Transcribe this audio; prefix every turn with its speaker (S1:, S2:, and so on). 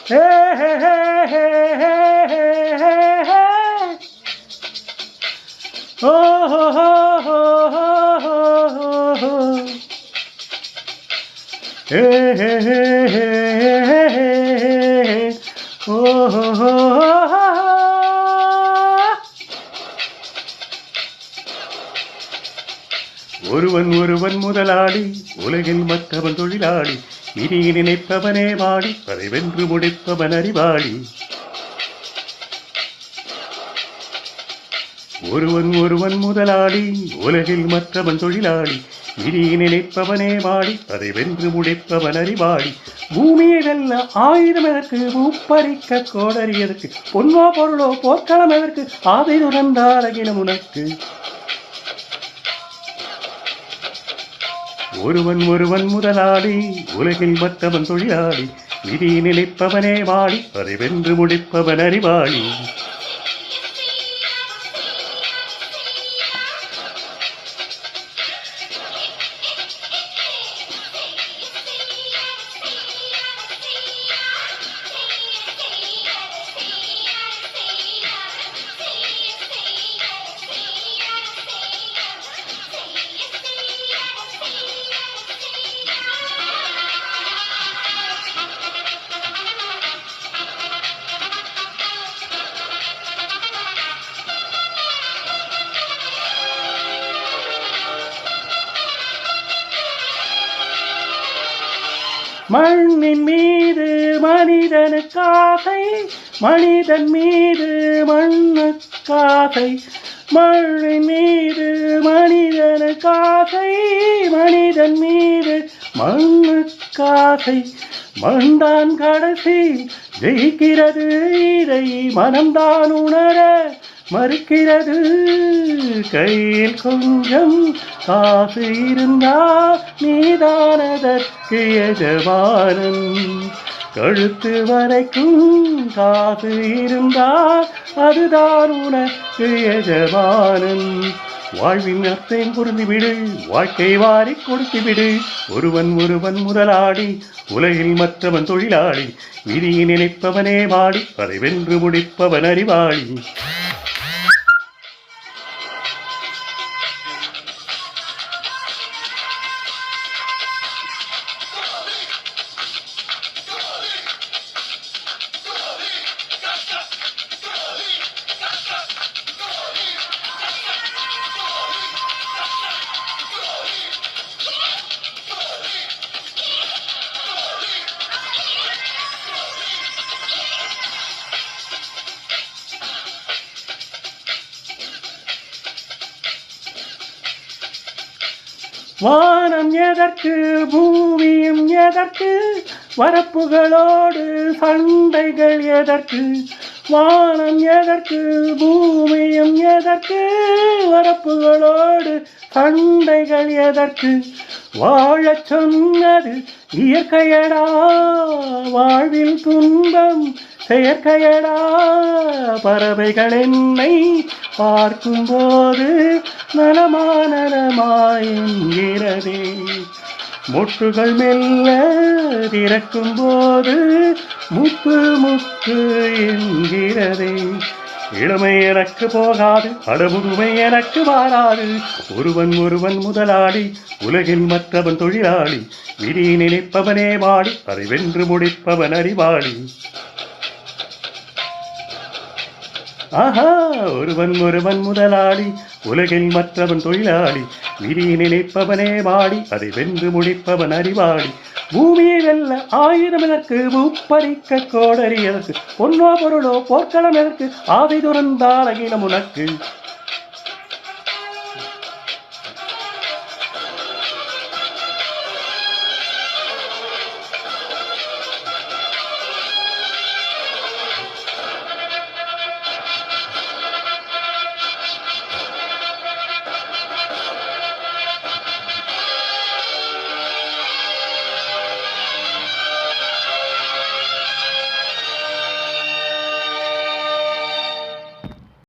S1: Hey, hey, hey, hey, hey, hey, hey, hey. Oh, oh, oh, oh, oh, oh. Hey, hey, hey, hey, hey, hey. Oh, oh, oh, oh. ஒருவன் ஒருவன் முதலாளி, உலகில் மற்றவன் தொழிலாளி. இனி நினைப்பவனே வாடி, அதை வென்று முடிப்பவன் அறிவாளி. ஒருவன் ஒருவன் முதலாளி, உலகில் மற்றவன் தொழிலாளி. இனி நினைப்பவனே வாடி, அதை வென்று முடிப்பவன் அறிவாளி. பூமியை வெல்ல ஆயுதம் எதற்கு, பூப்பறிக்க கோடரி எதற்கு, பொன்னோ பொருளோ போர்க்களம் எதற்கு, ஆதை துறந்தால் அகிலம் உனக்கு. ஒருவன் ஒருவன் முதலாளி, உலகில் மற்றவன் தொழிலாளி. விதி நினைப்பவனே வாடி, அதை வென்று முடிப்பவன் அறிவாளி. மண்ணின் மீது மனிதனுக்காசை, மனிதன் மீது மண்ணுக்காசை. மண்ணின் மீது மனிதனுக்காசை, மனிதன் மீது மண்ணுக்காசை. மண்தான் கடைசி ஜெயிக்கிறது, இதை மனம்தான் உணர மறுக்கிறது. கையில் கொஞ்சம் காசு இருந்தால் நீதானதற்கு எஜமானன். கழுத்து வரைக்கும் காசு இருந்தால் அதுதான் உனக்கு எஜமானன். வாழ்வின் அர்த்தம் புரிந்துவிடு, வாழ்க்கை வாரி கொடுத்துவிடு. ஒருவன் ஒருவன் முதலாளி, உலகில் மற்றவன் தொழிலாளி. விதியை நினைப்பவனே வாடி, அதை வென்று முடிப்பவன் அறிவாளி. வானம் எதற்கு, பூமியும் எதற்கு, வரப்புகளோடு சண்டைகள் எதற்கு. வானம் எதற்கு, பூமியும் எதற்கு, வரப்புகளோடு சண்டைகள் எதற்கு. வாழச் சொன்னது இயற்கையடா, வாழ்வில் துன்பம் செயற்கையடா. பறவைகள் என்னை பார்க்கும்போது நலமானலமாயின்கிறதே. மொட்டுகள் மெல்ல திறக்கும் போது முத்து முத்து என்கிறதே. இளமை எனக்கு போகாது, அடமுதுமை எனக்கு மாறாது. ஒருவன் ஒருவன் முதலாளி, உலகில் மற்றவன் தொழிலாளி. விதி நினைப்பவனே வாடி, அதை வென்று முடிப்பவன் அறிவாளி. ஆஹா, ஒருவன் ஒருவன் முதலாளி, உலகில் மற்றவன் தொழிலாளி. விதி நினைப்பவனே வாடி, அதை வென்று முடிப்பவன் அறிவாளி. பூமியை வெல்ல ஆயுதம் எதற்கு, பூப்பறிக்க கோடரி எதற்கு, பொன்னோ பொருளோ போர்க்களம் எதற்கு, ஆதை துறந்தால் அகிலம் உனக்கு.